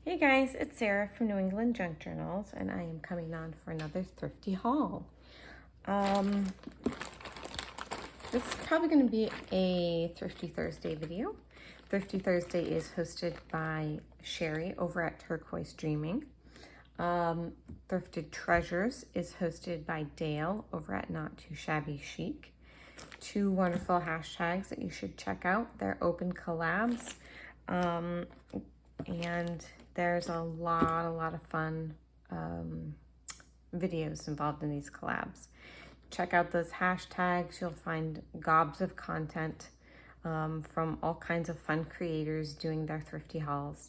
Hey guys, it's Sarah from New England Junk Journals, and I am coming on for another thrifty haul. This is probably going to be a Thrifty Thursday video. Thrifty Thursday is hosted by Sheree over at Turquoise Dreaming. Thrifted Treasures is hosted by Dale over at Not Too Shabby Chic. Two wonderful hashtags that you should check out. They're open collabs. And there's a lot of fun videos involved in these collabs. Check out those hashtags. You'll find gobs of content from all kinds of fun creators doing their thrifty hauls.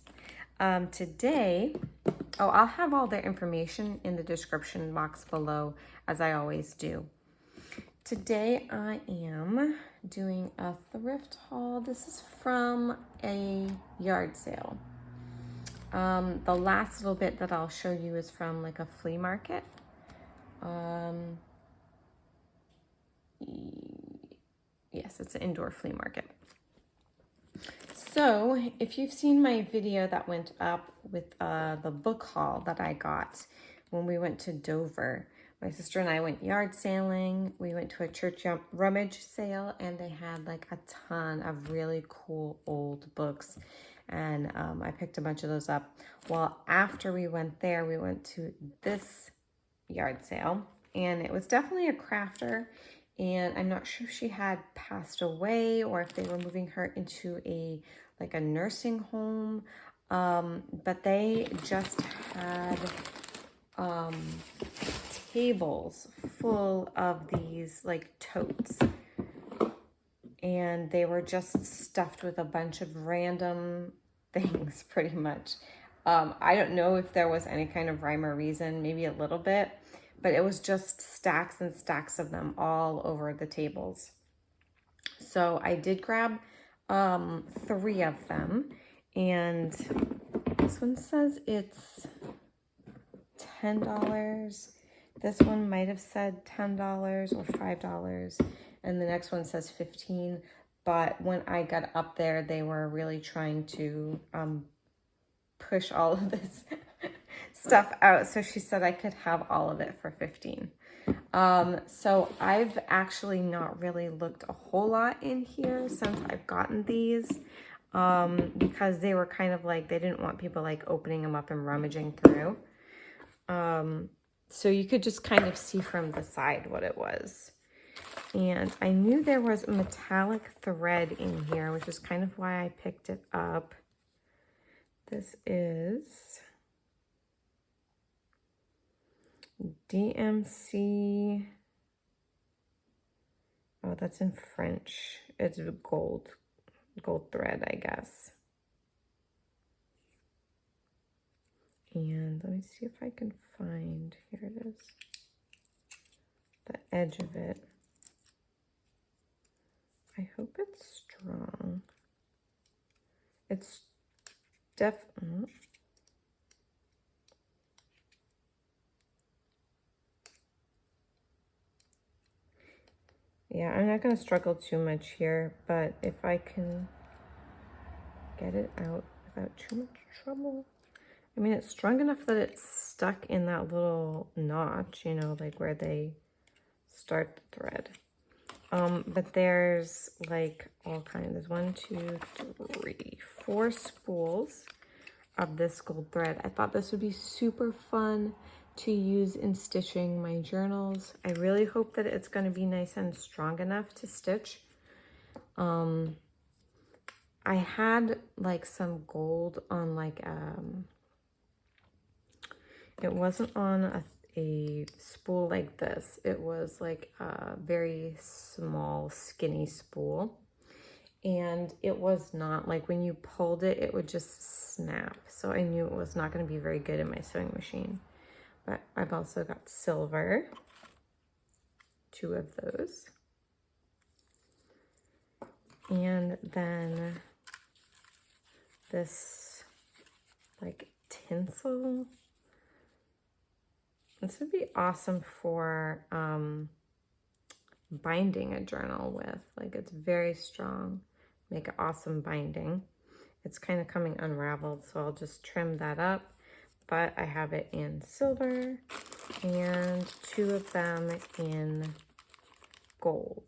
Today, I'll have all their information in the description box below, as I always do. Today I am doing a thrift haul. This is from a yard sale. The last little bit that I'll show you is from like a flea market. Yes, it's an indoor flea market. So if you've seen my video that went up with the book haul that I got when we went to Dover, my sister and I went yard sailing. We went to a church rummage sale, and they had like a ton of really cool old books. And I picked a bunch of those up. Well, after we went there, we went to this yard sale, and it was definitely a crafter. And I'm not sure if she had passed away or if they were moving her into a nursing home. But they just had tables full of these like totes. And they were just stuffed with a bunch of random things, pretty much. I don't know if there was any kind of rhyme or reason, maybe a little bit, but it was just stacks and stacks of them all over the tables. So I did grab 3 of them, and this one says it's $10. This one might have said $10 or $5. And the next one says 15, but when I got up there, they were really trying to push all of this stuff out. So she said I could have all of it for 15. So I've actually not really looked a whole lot in here since I've gotten these, because they were kind of like, they didn't want people like opening them up and rummaging through. So you could just kind of see from the side what it was. And I knew there was metallic thread in here, which is kind of why I picked it up. This is DMC. Oh, that's in French. It's gold thread, I guess. And let me see if I can find, here it is, the edge of it. I hope it's strong. It's definitely... Yeah, I'm not going to struggle too much here, but if I can get it out without too much trouble. I mean, it's strong enough that it's stuck in that little notch, you know, like where they start the thread. But there's like all kinds. There's 1, 2, 3, 4 spools of this gold thread. I thought this would be super fun to use in stitching my journals. I really hope that it's going to be nice and strong enough to stitch. I had like some gold on like it wasn't on a spool like this. It was like a very small, skinny spool. And it was not, like when you pulled it, it would just snap. So I knew it was not going to be very good in my sewing machine. But I've also got silver, 2 of those. And then this like tinsel. This would be awesome for binding a journal with. Like, it's very strong. Make an awesome binding. it's kind of coming unraveled, so I'll just trim that up. But I have it in silver and 2 of them in gold.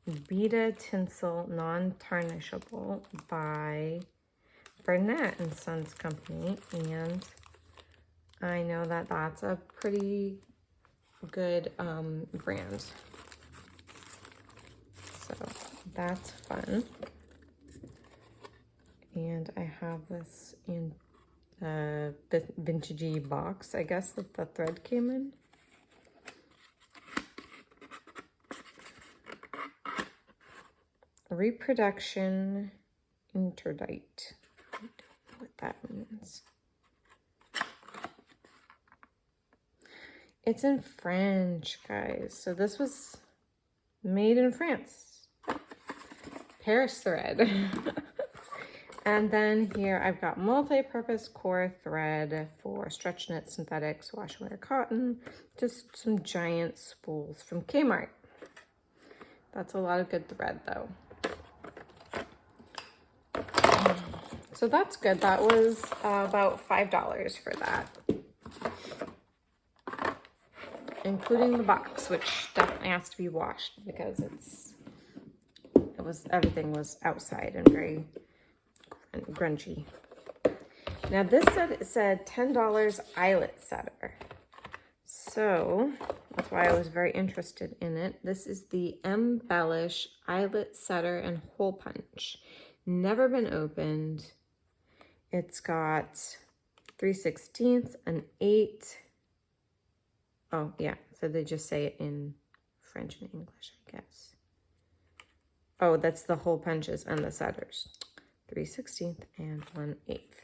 Vita Tinsel Non-Tarnishable by Burnett and Sons Company, and I know that that's a pretty good brand. So that's fun. And I have this in a vintagey box, I guess, that the thread came in. Reproduction interdite. I don't know what that means. It's in French, guys. So this was made in France. Paris thread. And then here I've got multi-purpose core thread for stretch knit synthetics, wash and wear cotton, just some giant spools from Kmart. That's a lot of good thread though. So that's good. That was about $5 for that, including the box, which definitely has to be washed because everything was outside and very grungy. Now this said $10 eyelet setter. So that's why I was very interested in it. This is the Embellish Eyelet Setter and Hole Punch. Never been opened. It's got 3/16, an 8. Oh yeah, so they just say it in French and English, I guess. Oh, that's the hole punches and the setters. 3/16 and 1/8.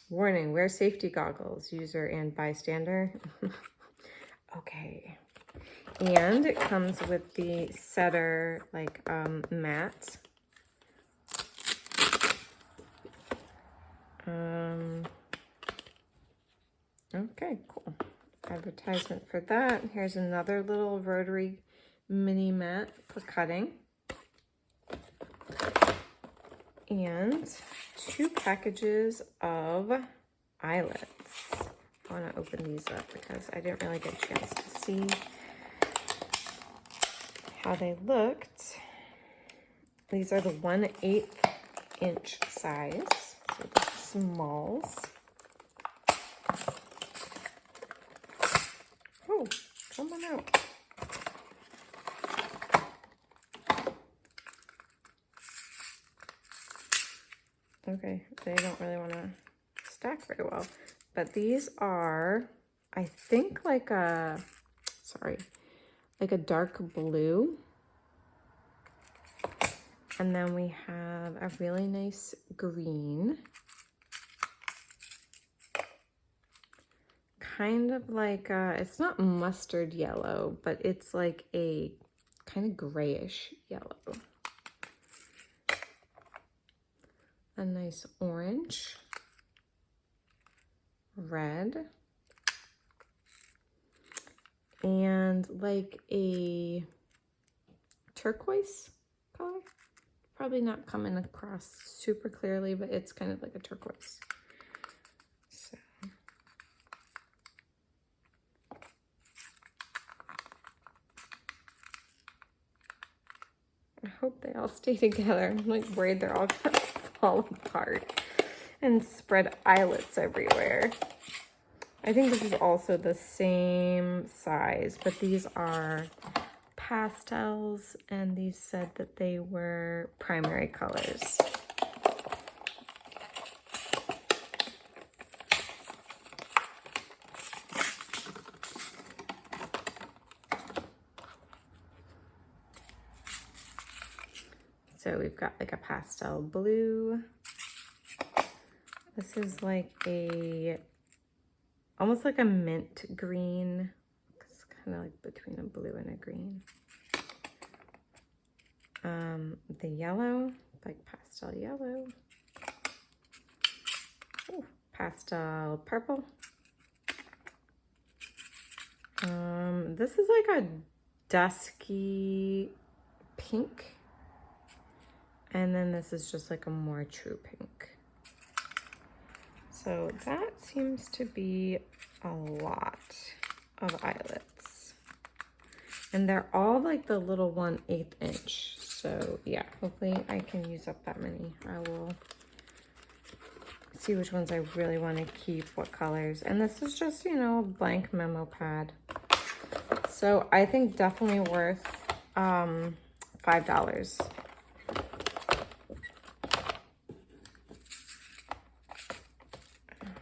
Warning, wear safety goggles, user and bystander. Okay. And it comes with the setter, like, mat. Okay, cool. Advertisement for that. Here's another little rotary mini mat for cutting. And 2 packages of eyelets. I want to open these up because I didn't really get a chance to see how they looked. These are the 1/8 inch size, so the smalls. Oh, come on out. Okay, they don't really want to stack very well. But these are, I think, like a dark blue. And then we have a really nice green. Kind of like, it's not mustard yellow, but it's like a kind of grayish yellow. A nice orange, red, and like a turquoise color. Probably not coming across super clearly, but it's kind of like a turquoise. So I hope they all stay together. I'm like worried they're all gonna fall apart and spread eyelets everywhere. I think this is also the same size, but these are pastels, and these said that they were primary colors. So we've got like a pastel blue. This is like almost like a mint green. It's kind of like between a blue and a green. The yellow, like pastel yellow. Ooh, pastel purple. This is like a dusky pink. And then this is just like a more true pink. So that seems to be a lot of eyelets. And they're all like the little 1/8 inch. So yeah, hopefully I can use up that many. I will see which ones I really want to keep, what colors. And this is just, you know, a blank memo pad. So I think definitely worth $5.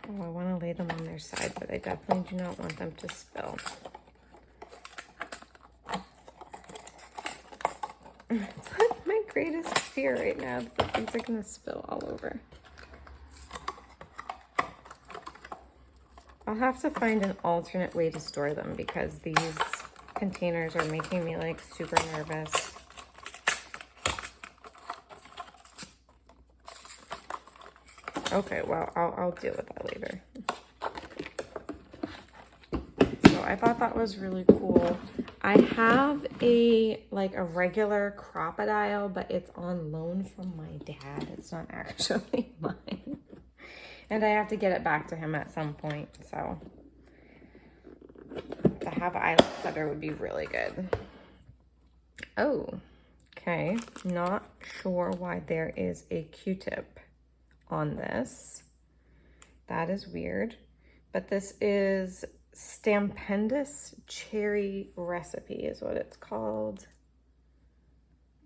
Oh, I want to lay them on their side, but I definitely do not want them to spill. It's like my greatest fear right now is that these are going to spill all over. I'll have to find an alternate way to store them because these containers are making me like super nervous. Okay, well, I'll deal with that later. So I thought that was really cool. I have a regular crocodile, but it's on loan from my dad. It's not actually mine. And I have to get it back to him at some point, so to have an eyelid setter would be really good. Oh, okay. Not sure why there is a Q-tip on this. That is weird. But this is Stampendous Cherry Recipe is what it's called.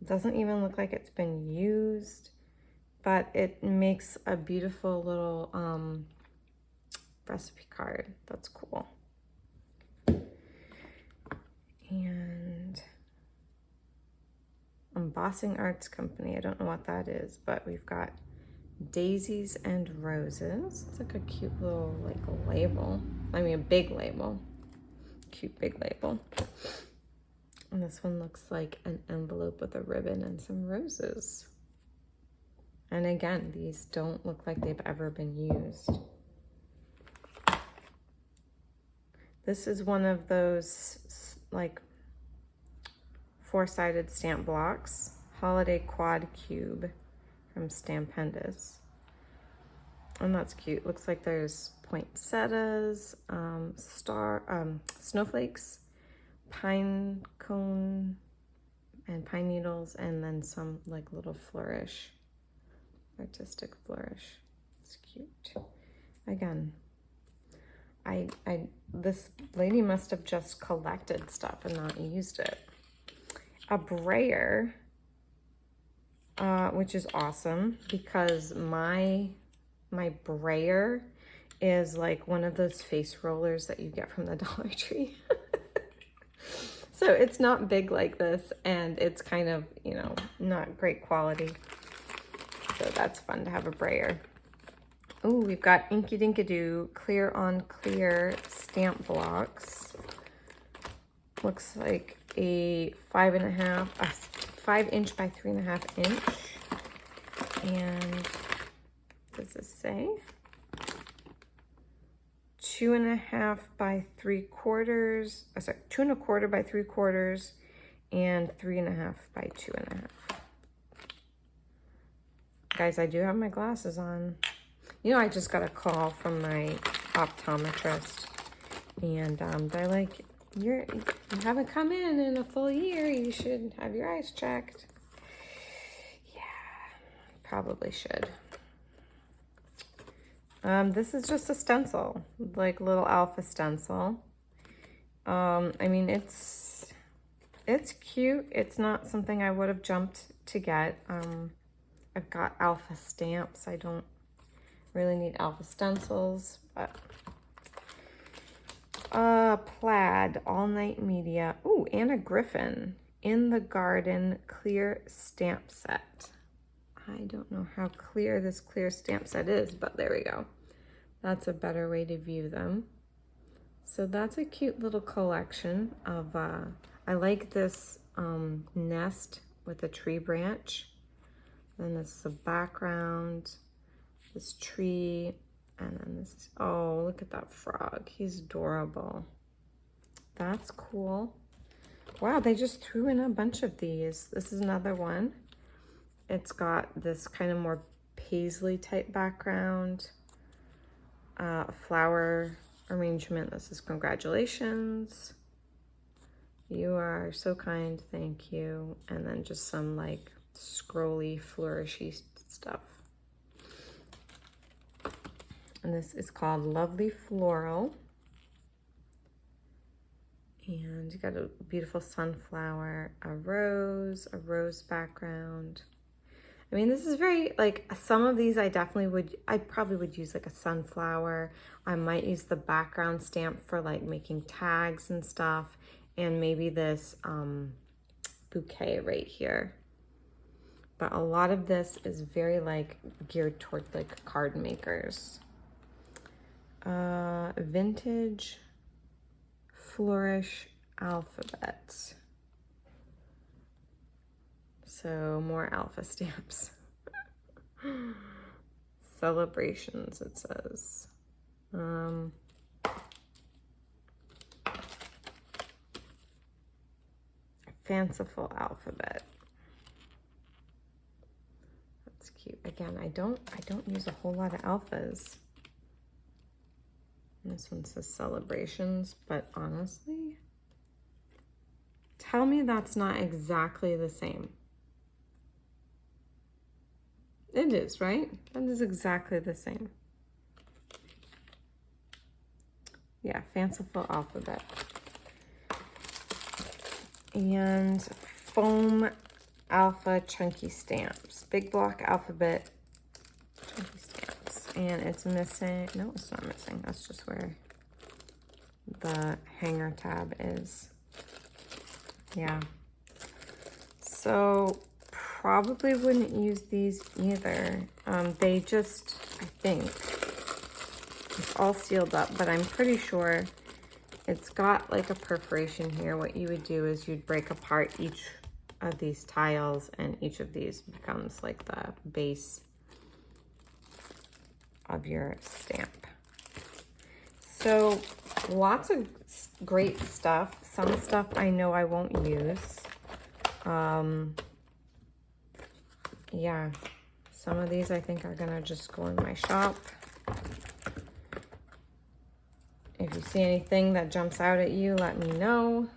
It doesn't even look like it's been used, but it makes a beautiful little recipe card. That's cool. And Embossing Arts Company. I don't know what that is, but we've got Daisies and Roses. It's like a cute little label. I mean, a big label. Cute big label. And this one looks like an envelope with a ribbon and some roses. And again, these don't look like they've ever been used. This is one of those like 4-sided stamp blocks. Holiday Quad Cube from Stampendous. And that's cute. Looks like there's poinsettias, snowflakes, pine cone, and pine needles, and then some like little flourish, artistic flourish. It's cute. Again, this lady must have just collected stuff and not used it. A brayer, which is awesome because my brayer is like one of those face rollers that you get from the Dollar Tree. So it's not big like this, and it's kind of, you know, not great quality. So that's fun to have a brayer. Oh, we've got Inky Dinkadoo clear on clear stamp blocks. Looks like a 5 inch by 3.5 inch. And what does this say? 2.25 by 3/4. Sorry, 2.25 by 3/4, and 3.5 by 2.5. Guys, I do have my glasses on. You know, I just got a call from my optometrist, and they're like, you haven't come in a full year. You should have your eyes checked. Yeah, probably should. This is just a stencil, like little alpha stencil. I mean, it's cute. It's not something I would have jumped to get. I've got alpha stamps. I don't really need alpha stencils, but plaid all night media. Ooh, Anna Griffin in the Garden clear stamp set. I don't know how clear this clear stamp set is, but there we go. That's a better way to view them. So that's a cute little collection of, I like this nest with a tree branch. Then this is a background, this tree, and then this is, oh, look at that frog. He's adorable. That's cool. Wow, they just threw in a bunch of these. This is another one. It's got this kind of more paisley type background, flower arrangement. This is congratulations. You are so kind, thank you. And then just some like scrolly, flourishy stuff. And this is called Lovely Floral. And you got a beautiful sunflower, a rose background. I mean, this is very, like, some of these I probably would use like a sunflower. I might use the background stamp for like making tags and stuff. And maybe this bouquet right here. But a lot of this is very like geared toward like card makers. Vintage Flourish alphabet. So more alpha stamps. Celebrations, it says. Fanciful alphabet. That's cute. Again, I don't use a whole lot of alphas. This one says celebrations, but honestly, tell me that's not exactly the same. It is, right? That is exactly the same. Yeah, fanciful alphabet. And foam alpha chunky stamps. Big block alphabet chunky stamps. And it's missing, no, it's not missing. That's just where the hanger tab is. Yeah. So probably wouldn't use these either. They just, I think, it's all sealed up, but I'm pretty sure it's got like a perforation here. What you would do is you'd break apart each of these tiles, and each of these becomes like the base of your stamp. So lots of great stuff. Some stuff I know I won't use. Yeah, some of these I think are gonna just go in my shop. If you see anything that jumps out at you, let me know.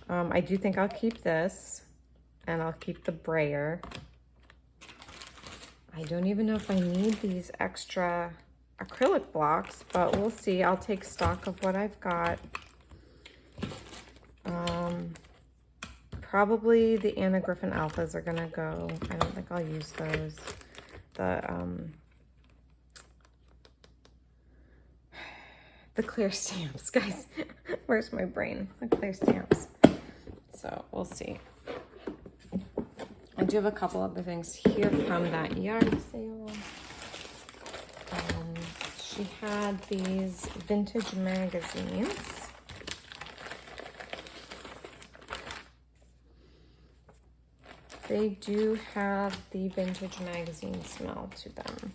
I do think I'll keep this, and I'll keep the brayer. I don't even know if I need these extra acrylic blocks, but we'll see. I'll take stock of what I've got. Probably the Anna Griffin Alphas are gonna go. I don't think I'll use those. The clear stamps, guys. Where's my brain? The clear stamps. So we'll see. I do have a couple other things here from that yard sale. She had these vintage magazines. They do have the vintage magazine smell to them.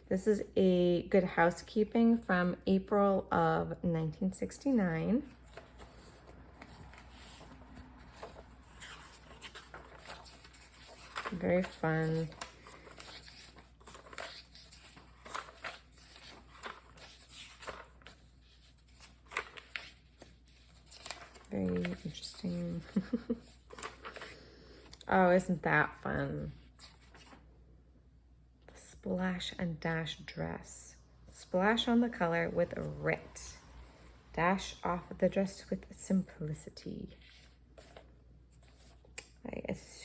This is a Good Housekeeping from April of 1969. Very fun. Very interesting. Oh, isn't that fun? The Splash and Dash dress. Splash on the color with a writ. Dash off the dress with simplicity.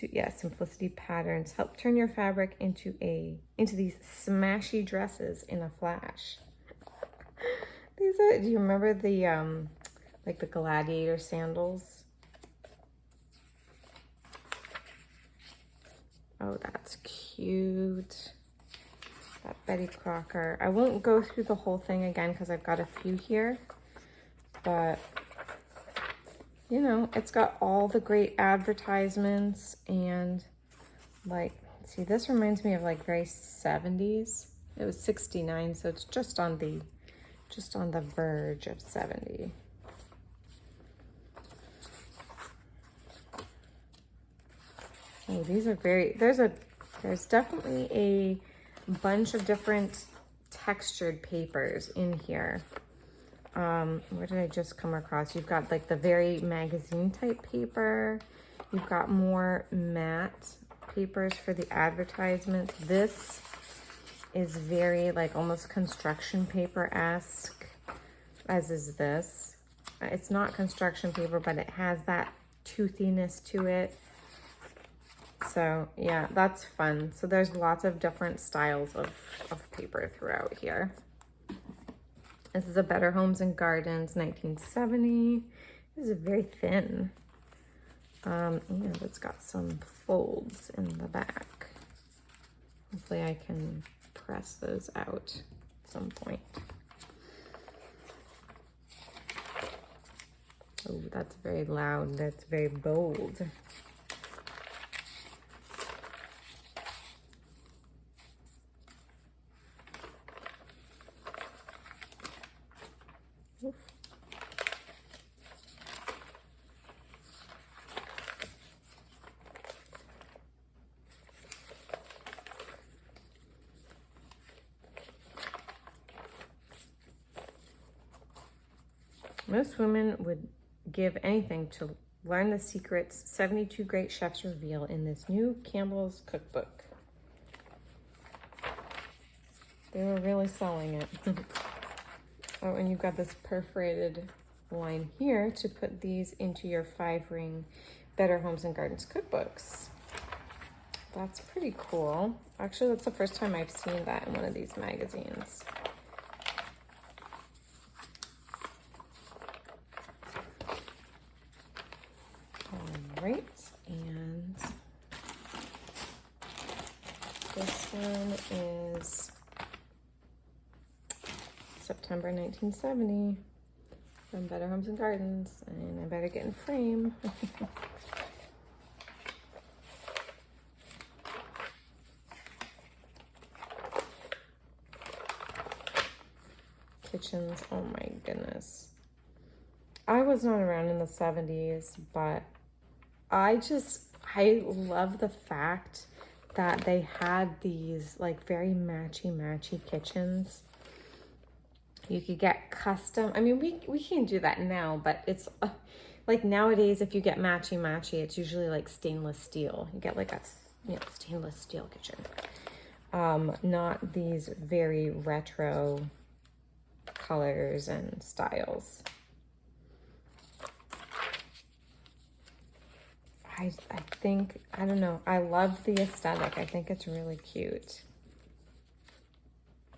Yeah, simplicity patterns help turn your fabric into these smashy dresses in a flash. These are, do you remember the like the gladiator sandals? Oh, that's cute. That Betty Crocker. I won't go through the whole thing again because I've got a few here, but you know, it's got all the great advertisements, and like, see, this reminds me of like very 70s. It was 69, so it's just on the verge of 70. Oh, these are very, there's definitely a bunch of different textured papers in here. Where did I just come across? You've got like the very magazine type paper. You've got more matte papers for the advertisements. This is very like almost construction paper-esque, as is this. It's not construction paper, but it has that toothiness to it. So yeah, that's fun. So there's lots of different styles of paper throughout here. This is a Better Homes and Gardens 1970. This is very thin. And it's got some folds in the back. Hopefully I can press those out at some point. Oh, that's very loud. That's very bold. Oof. Most women would give anything to learn the secrets 72 great chefs reveal in this new Campbell's cookbook. They were really selling it. Oh, and you've got this perforated line here to put these into your 5-ring Better Homes and Gardens cookbooks. That's pretty cool. Actually, that's the first time I've seen that in one of these magazines. Right, and this one is September 1970 from Better Homes and Gardens, and I better get in frame. Kitchens, oh my goodness. I was not around in the 70s, but I love the fact that they had these like very matchy kitchens. You could get custom, I mean, we can't do that now, but it's like nowadays, if you get matchy, it's usually like stainless steel. You get like a stainless steel kitchen. Not these very retro colors and styles. I think, I don't know, I love the aesthetic. I think it's really cute.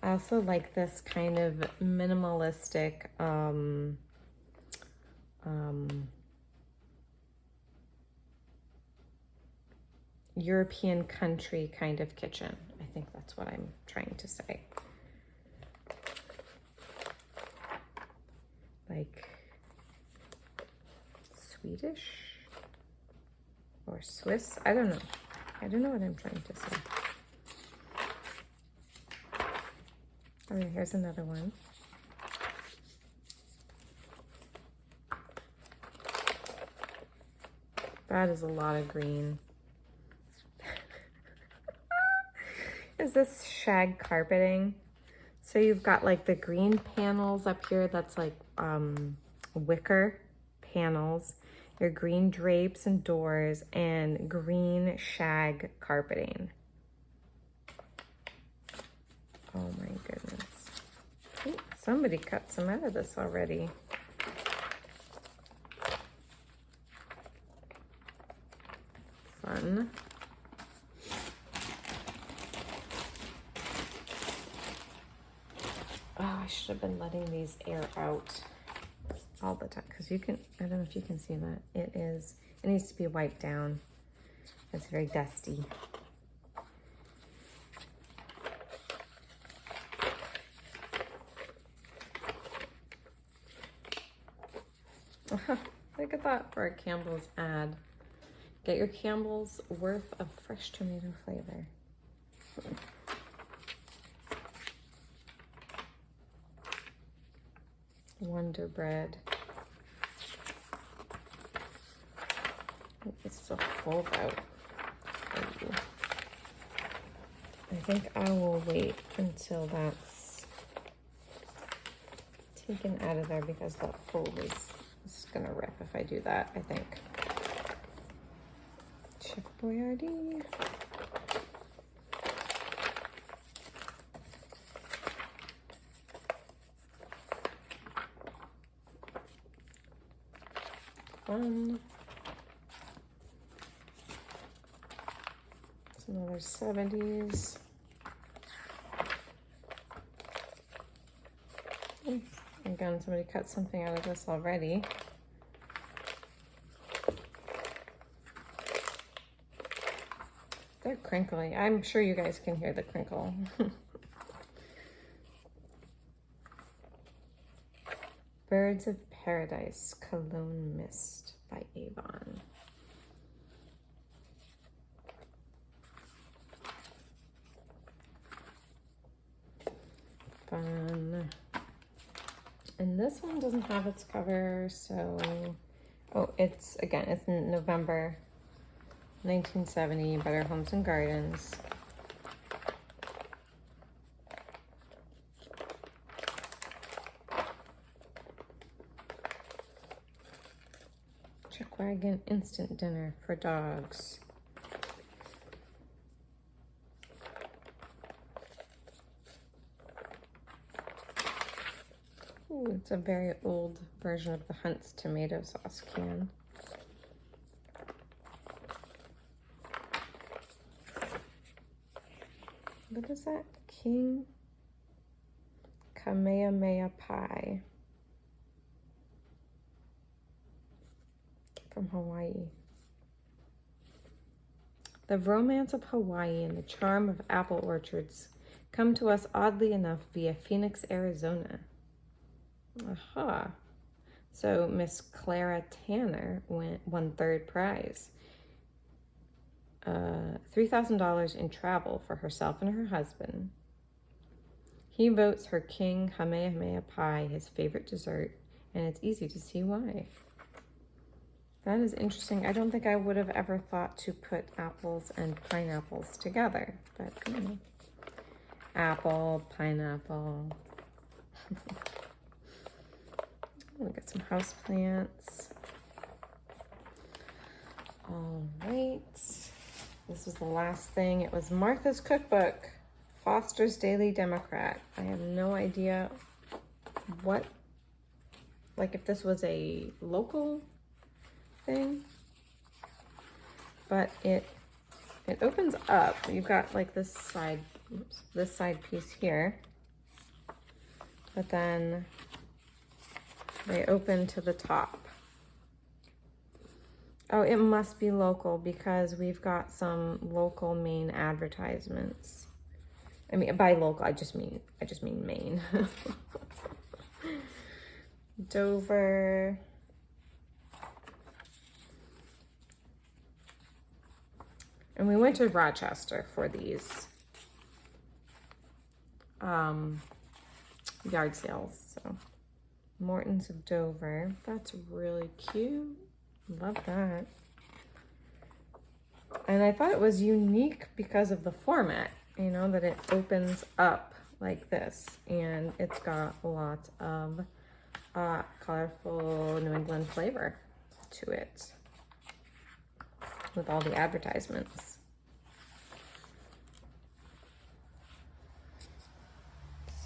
I also like this kind of minimalistic, European country kind of kitchen. I think that's what I'm trying to say. Like Swedish or Swiss. I don't know. I don't know what I'm trying to say. Oh, here's another one. That is a lot of green. Is this shag carpeting? So you've got like the green panels up here. That's like wicker panels. Your green drapes and doors and green shag carpeting. Oh my goodness. Ooh, somebody cut some out of this already. Fun. Oh, I should have been letting these air out all the time, because you can, I don't know if you can see that. It needs to be wiped down. It's very dusty. Look at that for a Campbell's ad. Get your Campbell's worth of fresh tomato flavor. Wonder Bread. It's still fold out. think I will wait until that's taken out of there because that fold is gonna rip if I do that, I think. Chef Boyardee. Fun. It's another 70s. Again, somebody cut something out of this already. They're crinkly. I'm sure you guys can hear the crinkle. Birds of Paradise Cologne Mist by Avon. Fun. And this one doesn't have its cover, so, oh, it's in November 1970, Better Homes and Gardens. Chick Wagon Instant Dinner for Dogs. Ooh, it's a very old version of the Hunt's tomato sauce can. What is that? King Kamehameha Pie from Hawaii. The romance of Hawaii and the charm of apple orchards come to us oddly enough via Phoenix, Arizona. Aha. So Miss Clara Tanner won third prize. $3,000 in travel for herself and her husband. He votes her King Kamehameha Pie his favorite dessert, and it's easy to see why. That is interesting. I don't think I would have ever thought to put apples and pineapples together, but you know. Apple, pineapple. We'll get some house plants. All right. This was the last thing. It was Martha's Cookbook, Foster's Daily Democrat. I have no idea what, like if this was a local thing, but it opens up. You've got like this side, oops, this side piece here, but then they open to the top. Oh, it must be local because we've got some local Maine advertisements. I mean, by local, I just mean Maine. Dover. And we went to Rochester for these yard sales. So Morton's of Dover. That's really cute. Love that. And I thought it was unique because of the format, you know, that it opens up like this. And it's got lots of colorful New England flavor to it with all the advertisements.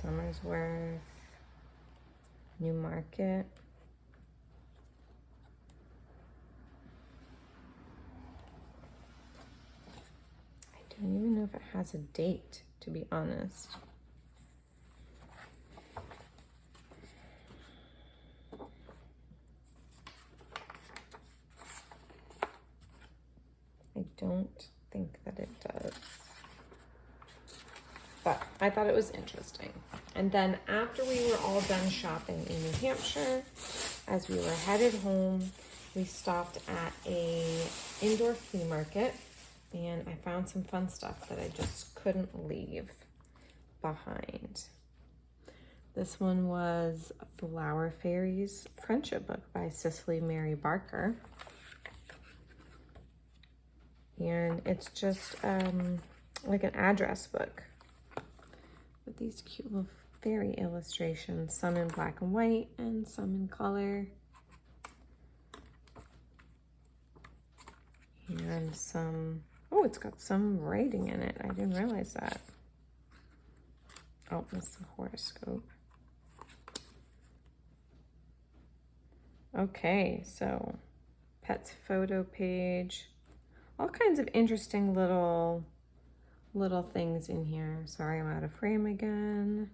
Summersworth, New Market. I don't even know if it has a date, to be honest. I don't think that it does. But I thought it was interesting. And then after we were all done shopping in New Hampshire, as we were headed home, we stopped at a indoor flea market. And I found some fun stuff that I just couldn't leave behind. This one was Flower Fairies Friendship Book by Cicely Mary Barker. And it's just like an address book these cute little fairy illustrations, some in black and white and some in color. And some, oh, it's got some writing in it. I didn't realize that. Oh, that's the horoscope. Okay, so pet's photo page. All kinds of interesting little things in here. Sorry, I'm out of frame again.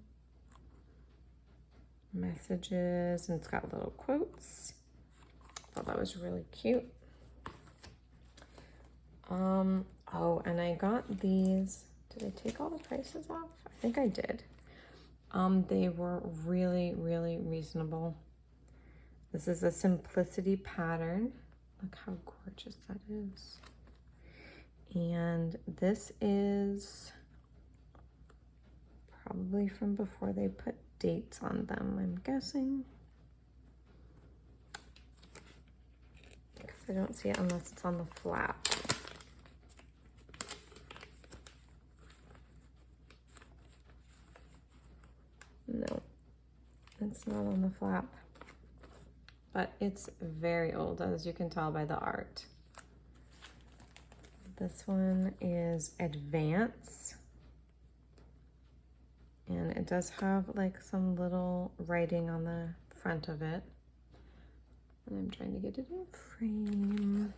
Messages, and it's got little quotes. Thought that was really cute. Oh, and I got these. Did I take all the prices off? I think I did. They were really, really reasonable. This is a simplicity pattern. Look how gorgeous that is. And this is probably from before they put dates on them, I'm guessing. Because I don't see it unless it's on the flap. No, it's not on the flap, but it's very old, as you can tell by the art. This one is Advance, and it does have like some little writing on the front of it, and I'm trying to get it in frame.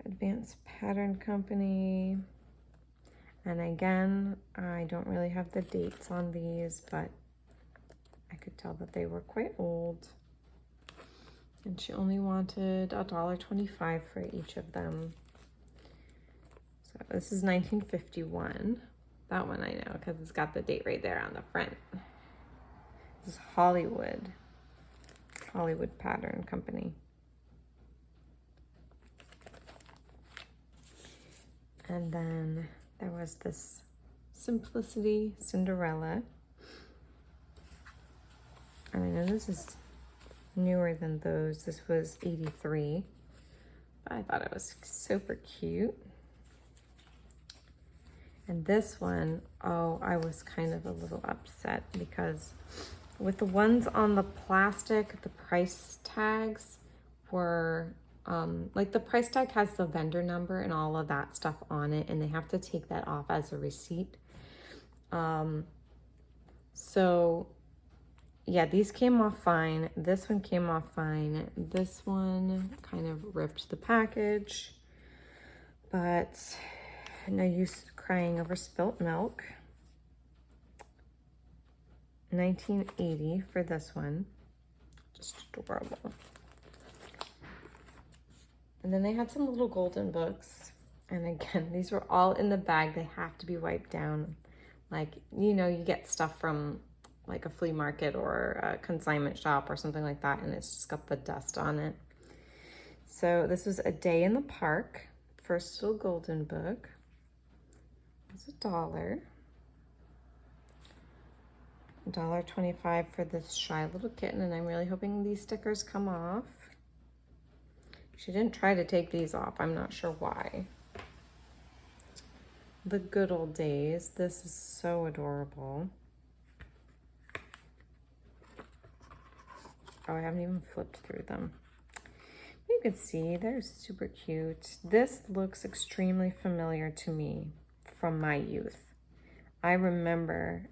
Advance Pattern Company. And again, I don't really have the dates on these, but I could tell that they were quite old. And she only wanted $1.25 for each of them. So this is 1951. That one I know because it's got the date right there on the front. This is Hollywood Pattern Company. And then there was this Simplicity Cinderella. And I know this is newer than those. This was 83. But I thought it was super cute. And this one, oh, I was kind of a little upset because with the ones on the plastic, the price tags were like the price tag has the vendor number and all of that stuff on it, and they have to take that off as a receipt. So yeah, these came off fine. This one came off fine. This one kind of ripped the package, but no use crying over spilt milk. 1980 for this one. Just adorable. And then they had some little golden books. And again, these were all in the bag. They have to be wiped down. Like, you know, you get stuff from like a flea market or a consignment shop or something like that, and it's just got the dust on it. So this was A Day in the Park. First little golden book. It's $1. $1.25 for this shy little kitten, and I'm really hoping these stickers come off. She didn't try to take these off. I'm not sure why. The Good Old Days. This is so adorable. Oh, I haven't even flipped through them. You can see they're super cute. This looks extremely familiar to me from my youth. I remember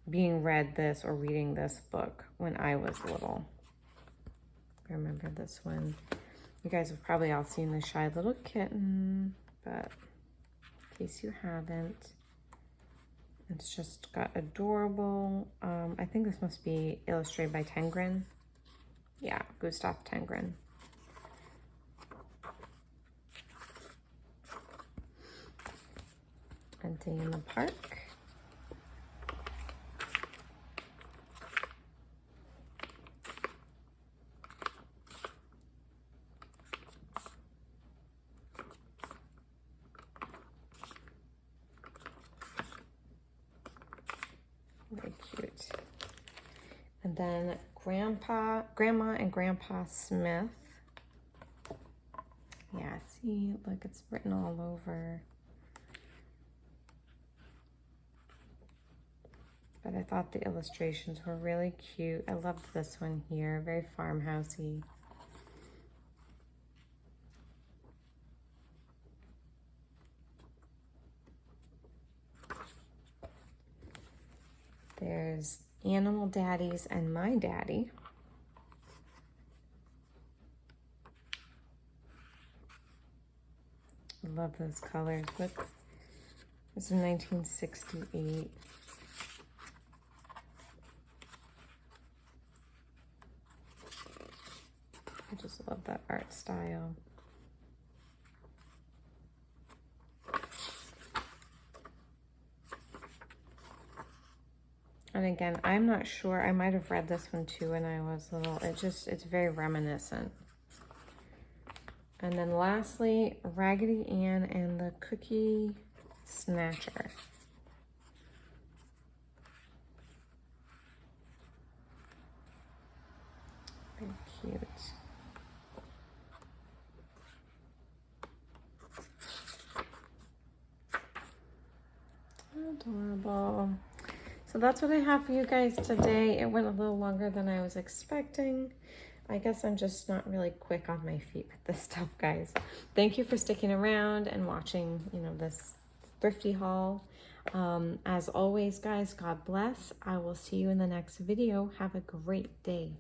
being read this or reading this book when I was little. I remember this one. You guys have probably all seen The Shy Little Kitten, but in case you haven't, it's just got adorable. I think this must be illustrated by Tengren. Yeah, Gustav Tengren. A Day in the Park. Very cute. And then Grandma and Grandpa Smith. Yeah, see, look, it's written all over. But I thought the illustrations were really cute. I loved this one here, very farmhousey. There's Animal Daddies and My Daddy. I love those colors. This is 1968. I just love that art style. And again, I'm not sure. I might have read this one too when I was little. It's very reminiscent. And then lastly, Raggedy Ann and the Cookie Snatcher. Very cute. Adorable. So that's what I have for you guys today. It went a little longer than I was expecting. I guess I'm just not really quick on my feet with this stuff, guys. Thank you for sticking around and watching, this thrifty haul. As always, guys, God bless. I will see you in the next video. Have a great day.